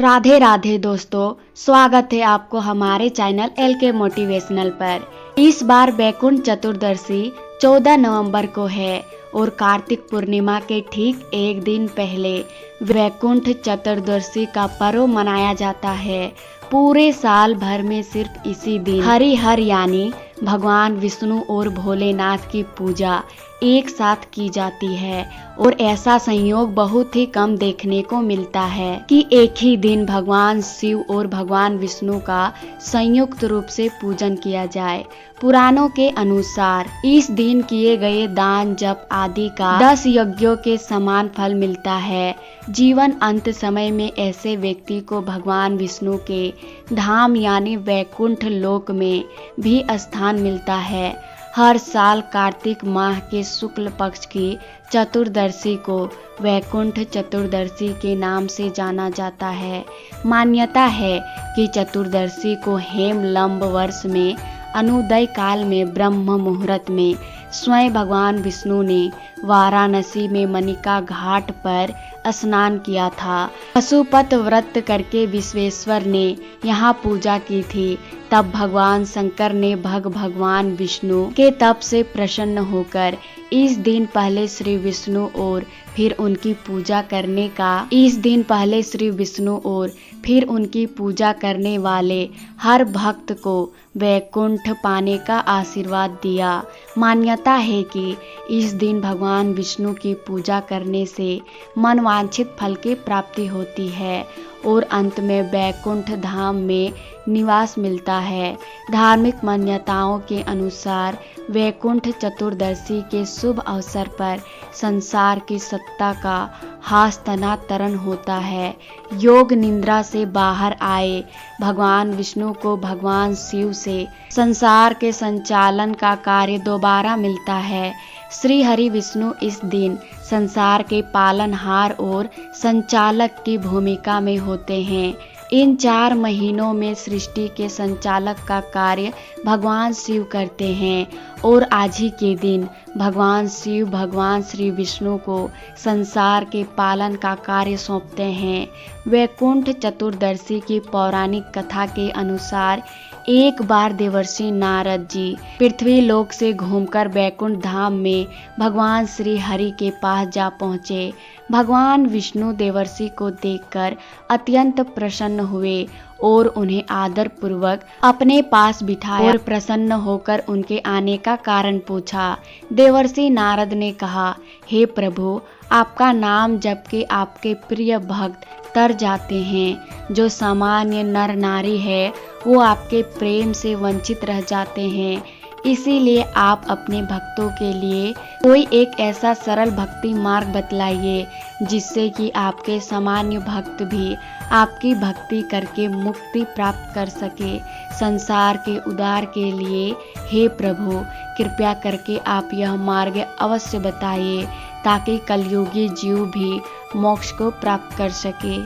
राधे राधे दोस्तों, स्वागत है आपको हमारे चैनल LK मोटिवेशनल पर। इस बार वैकुंठ चतुर्दशी 14 नवंबर को है और कार्तिक पूर्णिमा के ठीक एक दिन पहले वैकुंठ चतुर्दशी का पर्व मनाया जाता है। पूरे साल भर में सिर्फ इसी दिन हरिहर यानी भगवान विष्णु और भोलेनाथ की पूजा एक साथ की जाती है और ऐसा संयोग बहुत ही कम देखने को मिलता है कि एक ही दिन भगवान शिव और भगवान विष्णु का संयुक्त रूप से पूजन किया जाए। पुराणों के अनुसार इस दिन किए गए दान जप आदि का 10 यज्ञों के समान फल मिलता है। जीवन अंत समय में ऐसे व्यक्ति को भगवान विष्णु के धाम यानी वैकुंठ लोक में भी स्थान मिलता है। हर साल कार्तिक माह के शुक्ल पक्ष की चतुर्दशी को वैकुंठ चतुर्दशी के नाम से जाना जाता है। मान्यता है कि चतुर्दशी को हेमलंब वर्ष में अनुदय काल में ब्रह्म मुहूर्त में स्वयं भगवान विष्णु ने वाराणसी में मनिका घाट पर स्नान किया था। पशुपत व्रत करके विश्वेश्वर ने यहाँ पूजा की थी। तब भगवान शंकर ने भगवान विष्णु के तप से प्रसन्न होकर इस दिन पहले श्री विष्णु और फिर उनकी पूजा करने वाले हर भक्त को वैकुंठ पाने का आशीर्वाद दिया। मान्यता है कि इस दिन भगवान विष्णु की पूजा करने से मनवांछित फल की प्राप्ति होती है और अंत में वैकुंठ धाम में निवास मिलता है। धार्मिक मान्यताओं के अनुसार वैकुंठ चतुर्दशी के शुभ अवसर पर संसार की सत्ता का हस्तांतरण होता है। योग निद्रा से बाहर आए भगवान विष्णु को भगवान शिव से संसार के संचालन का कार्य दोबारा मिलता है। श्री हरि विष्णु इस दिन संसार के पालनहार और संचालक की भूमिका में होते हैं। इन 4 महीनों में सृष्टि के संचालक का कार्य भगवान शिव करते हैं और आज ही के दिन भगवान शिव भगवान श्री विष्णु को संसार के पालन का कार्य सौंपते हैं। वैकुंठ चतुर्दशी की पौराणिक कथा के अनुसार एक बार देवर्षि नारद जी पृथ्वी लोक से घूमकर वैकुंठ धाम में भगवान श्री हरि के पास जा पहुँचे। भगवान विष्णु देवर्षि को देखकर अत्यंत प्रसन्न हुए और उन्हें आदर पूर्वक अपने पास बिठाया और प्रसन्न होकर उनके आने का कारण पूछा। देवर्षि नारद ने कहा, हे प्रभु, आपका नाम जप के आपके प्रिय भक्त तर जाते हैं। जो सामान्य नर नारी है वो आपके प्रेम से वंचित रह जाते हैं। इसीलिए आप अपने भक्तों के लिए कोई एक ऐसा सरल भक्ति मार्ग बतलाइए जिससे कि आपके सामान्य भक्त भी आपकी भक्ति करके मुक्ति प्राप्त कर सके। संसार के उद्धार के लिए हे प्रभु, कृपया करके आप यह मार्ग अवश्य बताइए ताकि कलयुगी जीव भी मोक्ष को प्राप्त कर सके।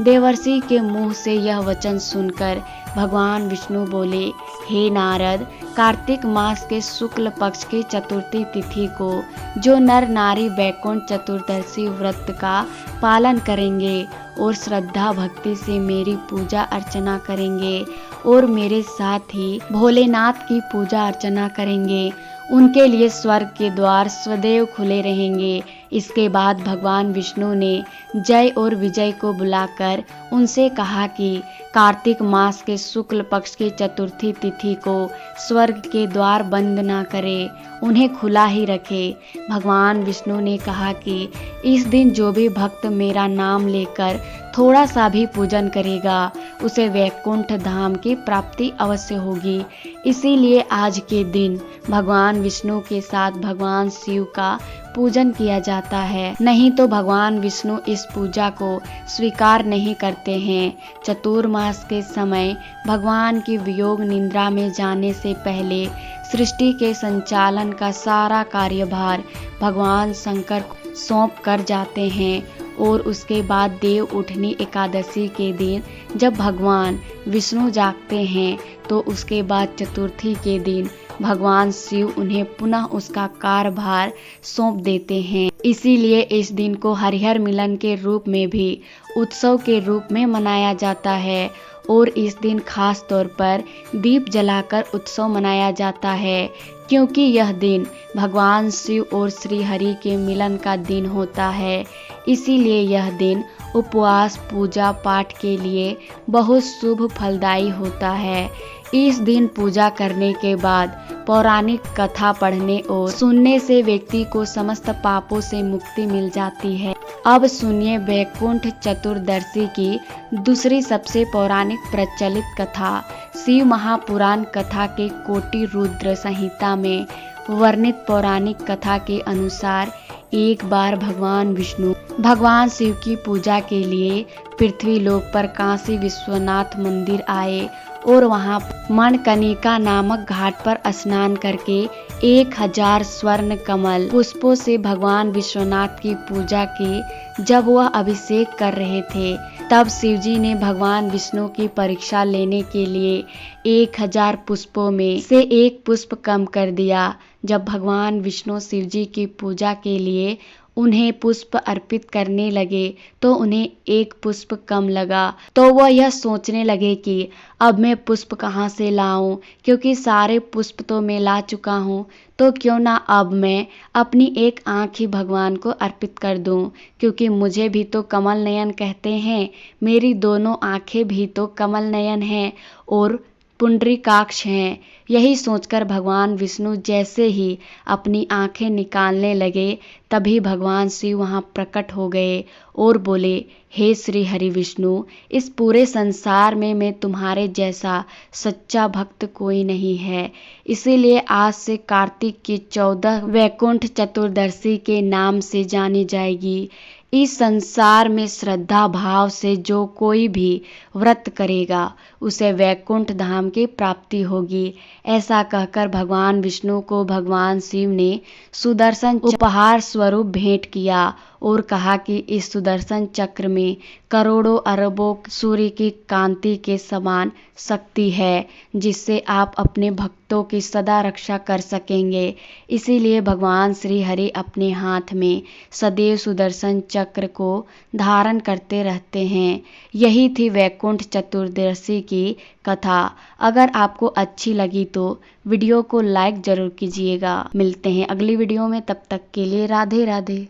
देवर्षि के मुंह से यह वचन सुनकर भगवान विष्णु बोले, हे नारद, कार्तिक मास के शुक्ल पक्ष की चतुर्थी तिथि को जो नर नारी वैकुंठ चतुर्दशी व्रत का पालन करेंगे और श्रद्धा भक्ति से मेरी पूजा अर्चना करेंगे और मेरे साथ ही भोलेनाथ की पूजा अर्चना करेंगे, उनके लिए स्वर्ग के द्वार सदैव खुले रहेंगे। इसके बाद भगवान विष्णु ने जय और विजय को बुलाकर उनसे कहा कि कार्तिक मास के शुक्ल पक्ष की चतुर्थी तिथि को स्वर्ग के द्वार बंद ना करे, उन्हें खुला ही रखे। भगवान विष्णु ने कहा कि इस दिन जो भी भक्त मेरा नाम लेकर थोड़ा सा भी पूजन करेगा उसे वैकुंठ धाम की प्राप्ति अवश्य होगी। इसीलिए आज के दिन भगवान विष्णु के साथ भगवान शिव का पूजन किया जाता है, नहीं तो भगवान विष्णु इस पूजा को स्वीकार नहीं करते हैं। चतुर्मास के समय भगवान की वियोग निद्रा में जाने से पहले सृष्टि के संचालन का सारा कार्यभार भगवान शंकर सौंप कर जाते हैं और उसके बाद देव उठनी एकादशी के दिन जब भगवान विष्णु जागते हैं तो उसके बाद चतुर्थी के दिन भगवान शिव उन्हें पुनः उसका कार्यभार सौंप देते हैं। इसीलिए इस दिन को हरिहर मिलन के रूप में भी उत्सव के रूप में मनाया जाता है और इस दिन खास तौर पर दीप जलाकर उत्सव मनाया जाता है, क्योंकि यह दिन भगवान शिव और श्री हरि के मिलन का दिन होता है। इसीलिए यह दिन उपवास, पूजा पाठ के लिए बहुत शुभ फलदायी होता है। इस दिन पूजा करने के बाद पौराणिक कथा पढ़ने और सुनने से व्यक्ति को समस्त पापों से मुक्ति मिल जाती है। अब सुनिए वैकुंठ चतुर्दशी की दूसरी सबसे पौराणिक प्रचलित कथा। शिव महापुराण कथा के कोटि रुद्र संहिता में वर्णित पौराणिक कथा के अनुसार एक बार भगवान विष्णु भगवान शिव की पूजा के लिए पृथ्वी लोक पर काशी विश्वनाथ मंदिर आए और वहां मणिकर्णिका नामक घाट पर स्नान करके 1000 स्वर्ण कमल पुष्पों से भगवान विश्वनाथ की पूजा की। जब वह अभिषेक कर रहे थे तब शिवजी ने भगवान विष्णु की परीक्षा लेने के लिए 1000 पुष्पों में से एक पुष्प कम कर दिया। जब भगवान विष्णु शिवजी की पूजा के लिए उन्हें पुष्प अर्पित करने लगे तो उन्हें एक पुष्प कम लगा, तो वह यह सोचने लगे कि अब मैं पुष्प कहाँ से लाऊं, क्योंकि सारे पुष्प तो मैं ला चुका हूँ, तो क्यों ना अब मैं अपनी एक आँख ही भगवान को अर्पित कर दूं, क्योंकि मुझे भी तो कमल नयन कहते हैं, मेरी दोनों आँखें भी तो कमल नयन हैं और पुंडरीकाक्ष हैं। यही सोचकर भगवान विष्णु जैसे ही अपनी आंखें निकालने लगे तभी भगवान शिव वहां प्रकट हो गए और बोले, हे श्री हरि विष्णु, इस पूरे संसार में मैं तुम्हारे जैसा सच्चा भक्त कोई नहीं है। इसीलिए आज से कार्तिक की 14 वैकुंठ चतुर्दशी के नाम से जानी जाएगी। इस संसार में श्रद्धा भाव से जो कोई भी व्रत करेगा उसे वैकुंठ धाम की प्राप्ति होगी। ऐसा कहकर भगवान विष्णु को भगवान शिव ने सुदर्शन उपहार स्वरूप भेंट किया और कहा कि इस सुदर्शन चक्र में करोड़ों अरबों सूर्य की कांति के समान शक्ति है, जिससे आप अपने भक्तों की सदा रक्षा कर सकेंगे। इसीलिए भगवान श्री हरि अपने हाथ में सदैव सुदर्शन चक्र को धारण करते रहते हैं। यही थी वैकुंठ चतुर्दशी की कथा। अगर आपको अच्छी लगी तो वीडियो को लाइक जरूर कीजिएगा। मिलते हैं अगली वीडियो में, तब तक के लिए राधे राधे।